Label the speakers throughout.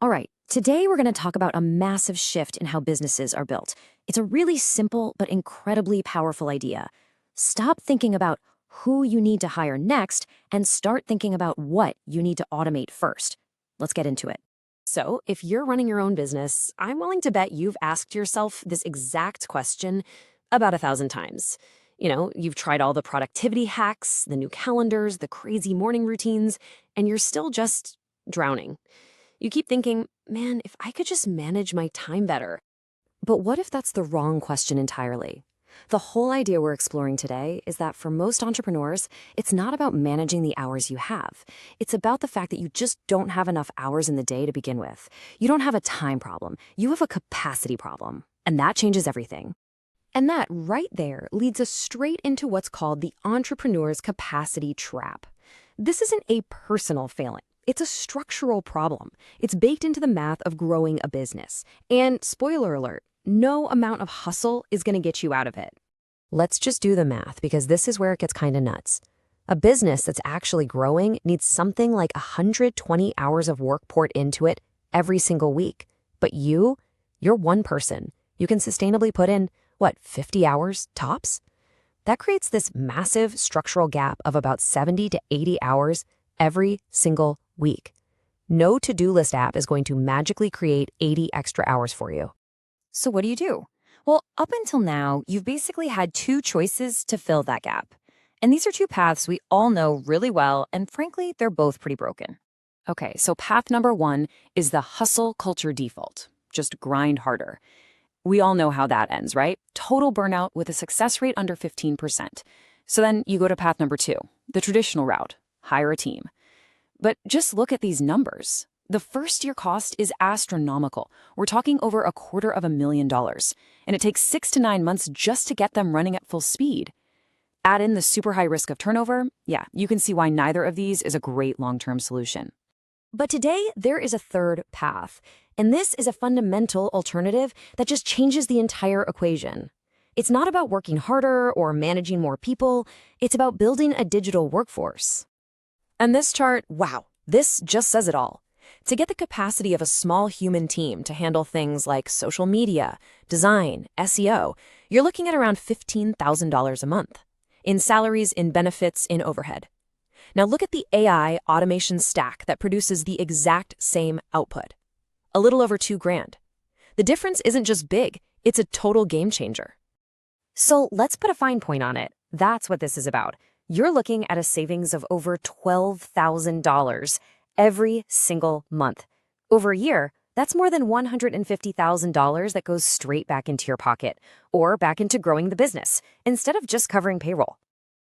Speaker 1: All right, today we're going to talk about a massive shift in how businesses are built. It's a really simple but incredibly powerful idea. Stop thinking about who you need to hire next and start thinking about what you need to automate first. Let's get into it. So, if you're running your own business, I'm willing to bet you've asked yourself this exact question about 1,000 times. You've tried all the productivity hacks, the new calendars, the crazy morning routines, and you're still just drowning. You keep thinking, man, if I could just manage my time better. But what if that's the wrong question entirely? The whole idea we're exploring today is that for most entrepreneurs, it's not about managing the hours you have. It's about the fact that you just don't have enough hours in the day to begin with. You don't have a time problem. You have a capacity problem. And that changes everything. And that right there leads us straight into what's called the entrepreneur's capacity trap. This isn't a personal failing. It's a structural problem. It's baked into the math of growing a business. And spoiler alert, no amount of hustle is going to get you out of it. Let's just do the math because this is where it gets kind of nuts. A business that's actually growing needs something like 120 hours of work poured into it every single week. But you're one person. You can sustainably put in, 50 hours tops? That creates this massive structural gap of about 70 to 80 hours every single week. No to-do list app is going to magically create 80 extra hours for you.
Speaker 2: So what do? Well, up until now, you've basically had two choices to fill that gap. And these are two paths we all know really well, and frankly, they're both pretty broken. Okay, so path number one is the hustle culture default. Just grind harder. We all know how that ends, right? Total burnout with a success rate under 15%. So then you go to path number two, the traditional route, hire a team. But just look at these numbers. The first-year cost is astronomical. We're talking over $250,000, and it takes 6 to 9 months just to get them running at full speed. Add in the super high risk of turnover, you can see why neither of these is a great long-term solution.
Speaker 1: But today, there is a third path, and this is a fundamental alternative that just changes the entire equation. It's not about working harder or managing more people. It's about building a digital workforce. And this chart, wow, this just says it all. To get the capacity of a small human team to handle things like social media, design, SEO, you're looking at around $15,000 a month. In salaries, in benefits, in overhead. Now look at the AI automation stack that produces the exact same output. A little over $2,000. The difference isn't just big, it's a total game changer. So let's put a fine point on it. That's what this is about. You're looking at a savings of over $12,000 every single month. Over a year, that's more than $150,000 that goes straight back into your pocket or back into growing the business instead of just covering payroll.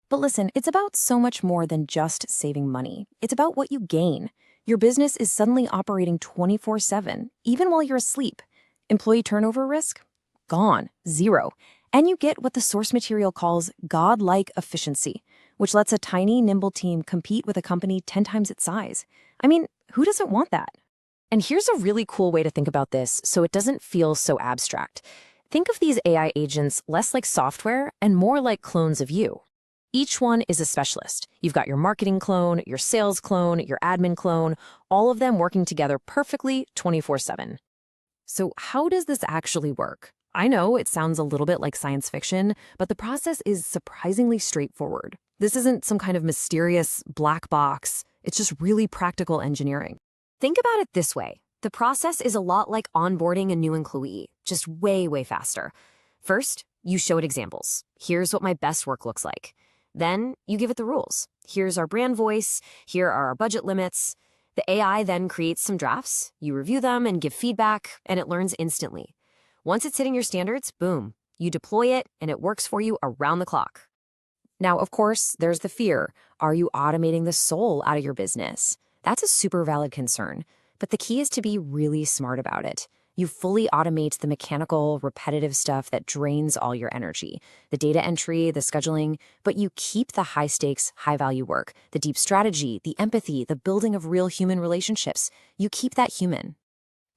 Speaker 2: But listen, it's about so much more than just saving money. It's about what you gain. Your business is suddenly operating 24/7, even while you're asleep. Employee turnover risk? Gone. Zero. And you get what the source material calls godlike efficiency, which lets a tiny, nimble team compete with a company 10 times its size. I mean, who doesn't want that?
Speaker 1: And here's a really cool way to think about this so it doesn't feel so abstract. Think of these AI agents less like software and more like clones of you. Each one is a specialist. You've got your marketing clone, your sales clone, your admin clone, all of them working together perfectly 24/7. So how does this actually work? I know it sounds a little bit like science fiction, but the process is surprisingly straightforward. This isn't some kind of mysterious black box. It's just really practical engineering. Think about it this way. The process is a lot like onboarding a new employee, just way, way faster. First, you show it examples. Here's what my best work looks like. Then you give it the rules. Here's our brand voice. Here are our budget limits. The AI then creates some drafts. You review them and give feedback, and it learns instantly. Once it's hitting your standards, boom, you deploy it, and it works for you around the clock. Now, of course, there's the fear. Are you automating the soul out of your business? That's a super valid concern, but the key is to be really smart about it. You fully automate the mechanical, repetitive stuff that drains all your energy, the data entry, the scheduling, but you keep the high-stakes, high-value work, the deep strategy, the empathy, the building of real human relationships. You keep that human.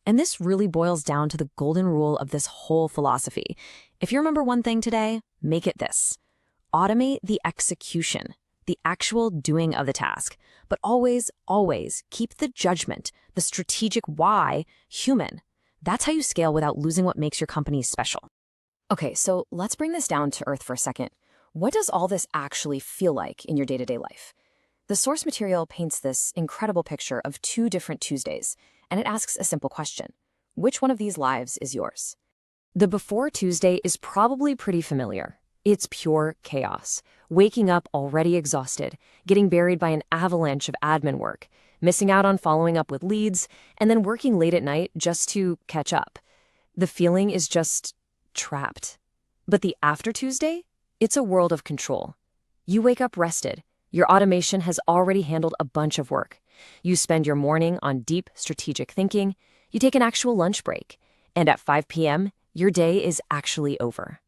Speaker 1: And this really boils down to the golden rule of this whole philosophy. If you remember one thing today, make it this. Automate the execution, the actual doing of the task. but always, always keep the judgment, the strategic why, human. That's how you scale without losing what makes your company special.
Speaker 2: Okay, so let's bring this down to earth for a second. What does all this actually feel like in your day-to-day life? The source material paints this incredible picture of 2 different Tuesdays, and it asks a simple question. Which one of these lives is yours? The before Tuesday is probably pretty familiar. It's pure chaos. Waking up already exhausted, getting buried by an avalanche of admin work, missing out on following up with leads, and then working late at night just to catch up. The feeling is just trapped. But the after Tuesday? It's a world of control. You wake up rested. Your automation has already handled a bunch of work. You spend your morning on deep strategic thinking. You take an actual lunch break. And at 5 p.m., your day is actually over.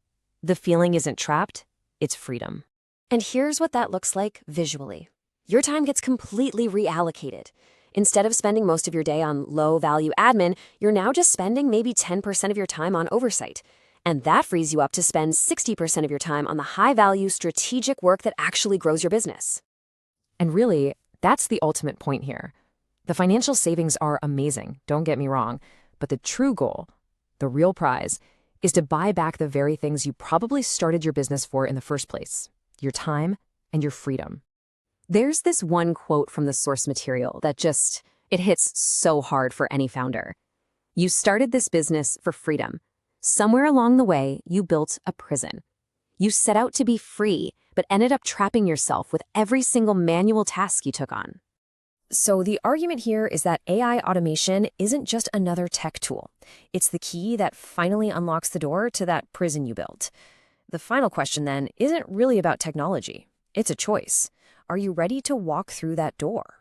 Speaker 2: The feeling isn't trapped, it's freedom.
Speaker 1: And here's what that looks like visually. Your time gets completely reallocated. Instead of spending most of your day on low-value admin, you're now just spending maybe 10% of your time on oversight. And that frees you up to spend 60% of your time on the high-value strategic work that actually grows your business.
Speaker 2: And really, that's the ultimate point here. The financial savings are amazing, don't get me wrong, but the true goal, the real prize, is to buy back the very things you probably started your business for in the first place, your time and your freedom.
Speaker 1: There's this one quote from the source material that it hits so hard for any founder. You started this business for freedom. Somewhere along the way, you built a prison. You set out to be free, but ended up trapping yourself with every single manual task you took on.
Speaker 2: So the argument here is that AI automation isn't just another tech tool. It's the key that finally unlocks the door to that prison you built. The final question then isn't really about technology. It's a choice. Are you ready to walk through that door?